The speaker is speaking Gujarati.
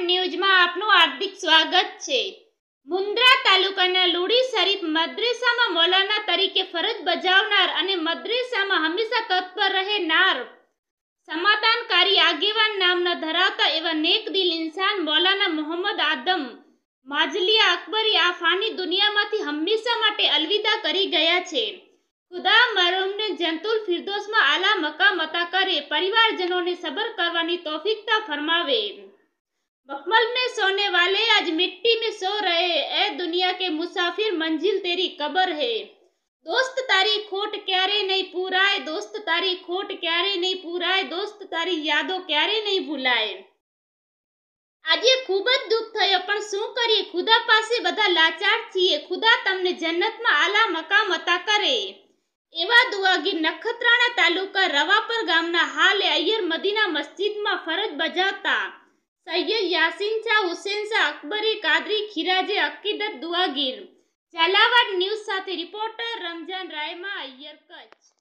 ન્યૂઝમાં આપનું હાર્દિક સ્વાગત છે। મુન્દ્રા તાલુકાના લુડી શરીફ મદ્રેસામાં મૌલાના તરીકે ફરજ બજાવનાર અને મદ્રેસામાં હંમેશા તત્પર રહેનાર સમાધાનકારી આગેવાન નામના ધરાવતા એવા નેકદિલ ઇન્સાન મૌલાના મોહમ્મદ આદમ માજલિયા અકબરી આ ફાની દુનિયામાંથી હંમેશા માટે અલવિદા કરી ગયા છે। ખુદા મરહૂમને જન્નતુલ ફિરદૌસમાં આલા મકામ અતા કરે, પરિવારજનોને સબર કરવાની તૌફીક फरमावे। मखमल में सोने वाले आज मिट्टी में सो रहे, ए दुनिया के मुसाफिर मंजिल तेरी कब्र है। दोस्त तारी खोट क्यारे नहीं पूराए, दोस्त तारी खोट क्यारे नहीं पूराए, दोस्त तारी यादो क्यारे नहीं भूलाए। આજે ખૂબ જ દુઃખ થયો, પણ શું કરીએ, ખુદા પાસે બધા લાચાર છીએ। ખુદા તમને જન્નતમાં આલા મકામ અતા કરે। એવા દુઆગીર નખત્રાણા તાલુકા રવાપર ગામના હાલે અય્યર મદીના મસ્જિદમાં ફરજ બજાવતા સૈયદ યાસીન શાહ, હુસેન શાહ, અકબરી, કાદરી, ખીરાજે, અકીદત દુઆગીર। ઝાલાવાડ ન્યૂઝ સાથે રિપોર્ટર રમજાન રાયમા, અય્યર, કચ્છ।